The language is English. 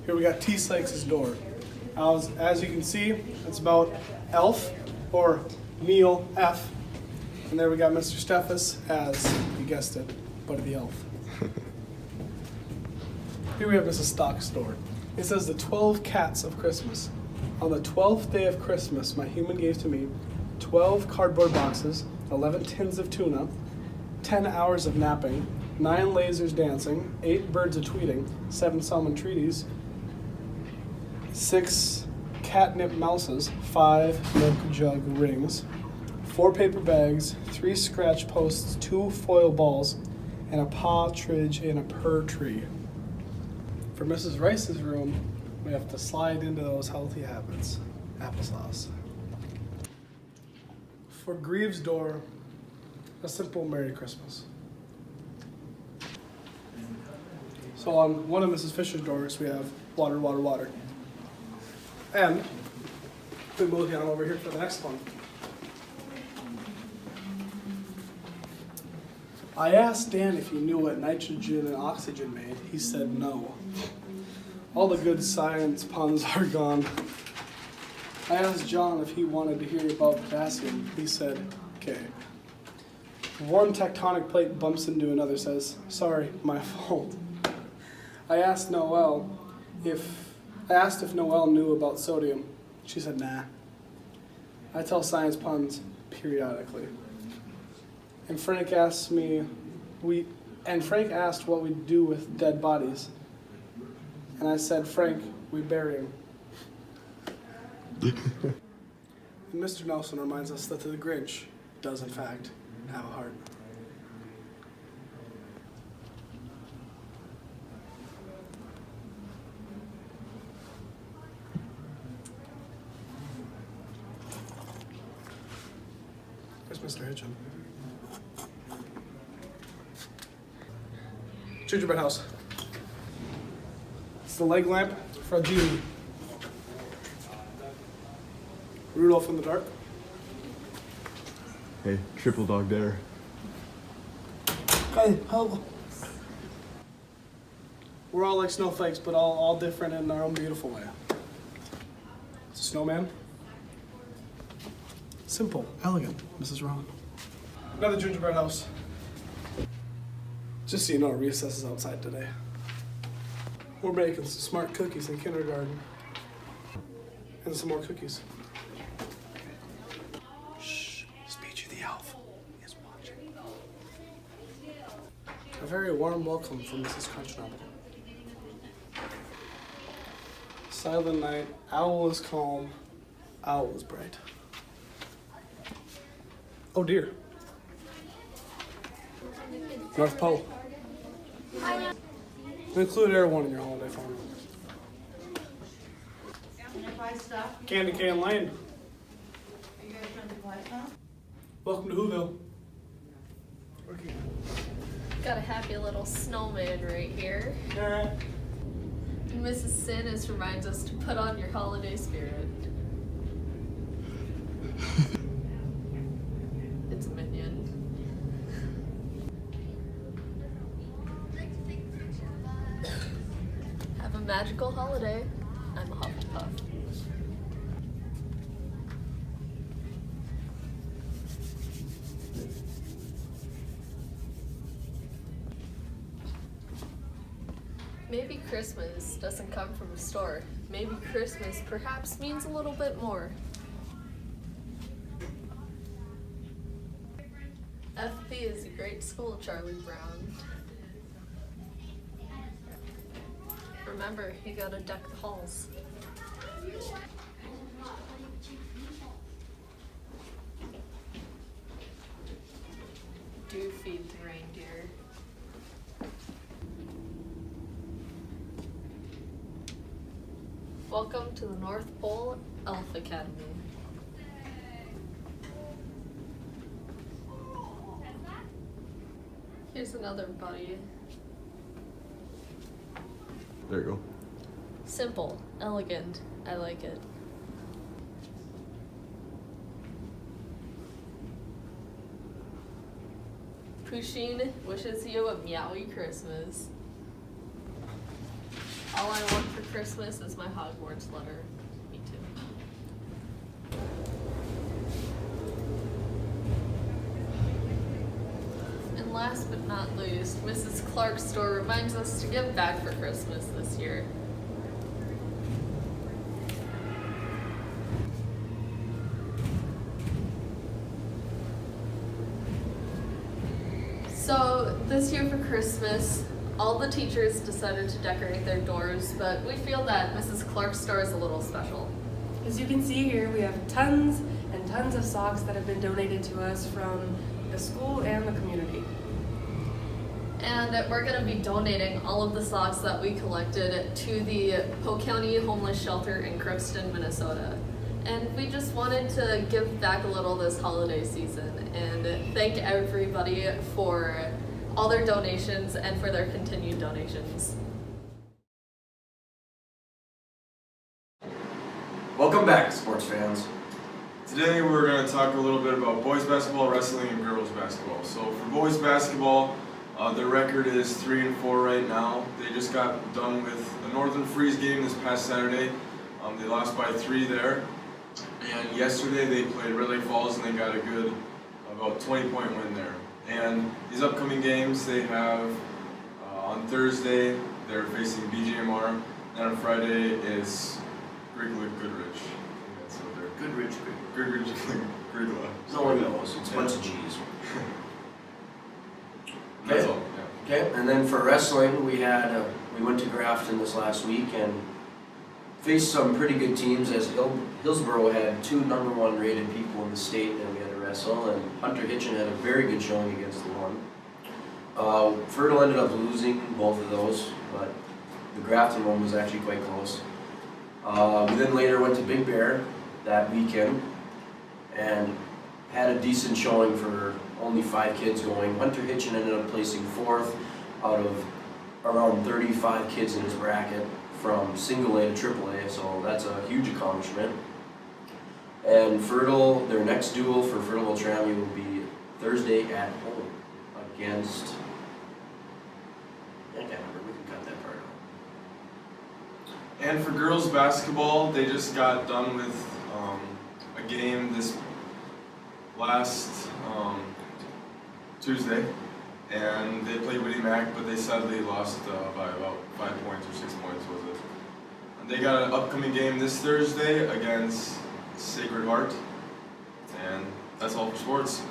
Here we got T. Sykes' door. As you can see, it's about Elf, or Neil F. And there we got Mr. Steffes as, you guessed it, Buddy the Elf. Here we have Mrs. Stock's door. It says the 12 cats of Christmas. On the 12th day of Christmas, my human gave to me 12 cardboard boxes, 11 tins of tuna, 10 hours of napping, 9 lasers dancing, 8 birds a-tweeting, 7 salmon treaties, 6 catnip mouses, 5 milk jug rings, 4 paper bags, 3 scratch posts, 2 foil balls, and a partridge in a pear tree. For Mrs. Rice's room, we have to slide into those healthy habits. Applesauce. For Greaves' door, a simple Merry Christmas. So on one of Mrs. Fisher's doors, we have water, water, water. And we move on over here for the next one. I asked Dan if he knew what nitrogen and oxygen made. He said no. All the good science puns are gone. I asked John if he wanted to hear about potassium. He said, okay. One tectonic plate bumps into another, says, sorry, my fault. I asked if Noelle knew about sodium. She said, nah. I tell science puns periodically. And Frank asked what we do with dead bodies. And I said, Frank, we bury him. And Mr. Nelson reminds us that the Grinch does, in fact, have a heart. Where's Mr. Hitchin? Gingerbread house. It's the leg lamp for Genie. Rudolph in the dark. Hey, triple dog dare. Hey, help. We're all like snowflakes, but all different in our own beautiful way. It's a snowman. Simple, elegant, Mrs. Ron. Another gingerbread house. Just so you know, recess is outside today. We're making some smart cookies in kindergarten. And some more cookies. Shh, Speechy the Elf is watching. A very warm welcome from Mrs. Crunchknobble. Silent night, owl is calm, owl is bright. Oh dear. North Pole. Include everyone in your holiday farm. Candy Cane Lane. Are you guys from the Poissant? Welcome to Whoville. Got a happy little snowman right here. Alright. And Mrs. Sinnis reminds us to put on your holiday spirit. It's a minion. Have a magical holiday. I'm a Hufflepuff. Maybe Christmas doesn't come from a store. Maybe Christmas perhaps means a little bit more. FP is a great school, Charlie Brown. Remember, you gotta deck the halls. Do feed the reindeer. Welcome to the North Pole Elf Academy. Here's another buddy. There you go. Simple, elegant, I like it. Pusheen wishes you a meowy Christmas. All I want for Christmas is my Hogwarts letter. Me too. And last but not least, Mrs. Clark's store reminds us to give back for Christmas this year. So this year for Christmas, all the teachers decided to decorate their doors, but we feel that Mrs. Clark's store is a little special. As you can see here, we have tons and tons of socks that have been donated to us from the school and the community. And we're going to be donating all of the socks that we collected to the Polk County Homeless Shelter in Crookston, Minnesota. And we just wanted to give back a little this holiday season and thank everybody for all their donations and for their continued donations. Welcome back, sports fans. Today we're going to talk a little bit about boys basketball, wrestling, and girls basketball. So for boys basketball, their record is 3-4 right now. They just got done with the Northern Freeze game this past Saturday. They lost by 3 there. And yesterday they played Red Lake Falls and they got a good, about 20-point win there. And these upcoming games they have on Thursday they're facing BGMR, and on Friday is Goodrich. That's what they're Goodrich Grigla. No one knows. It's a bunch of G's. That's all. Yeah. Okay, and then for wrestling, we went to Grafton this last week and faced some pretty good teams, as Hillsborough had 2 #1 rated people in the state that we had to wrestle, and Hunter Hitchin had a very good showing against the one. Fertile ended up losing both of those, but the Grafton one was actually quite close. We then later went to Big Bear that weekend and had a decent showing for only 5 kids going. Hunter Hitchin ended up placing 4th out of around 35 kids in his bracket from single A to triple A, so that's a huge accomplishment. And Fertile, their next duel for Fertile Beltrami will be Thursday at home against, I can't remember, we can cut that part out. And for girls basketball, they just got done with a game this last Tuesday, and they played Whitty Mac, but they sadly lost by about 5 points or 6 points, was it? And they got an upcoming game this Thursday against Sacred Heart, and that's all for sports.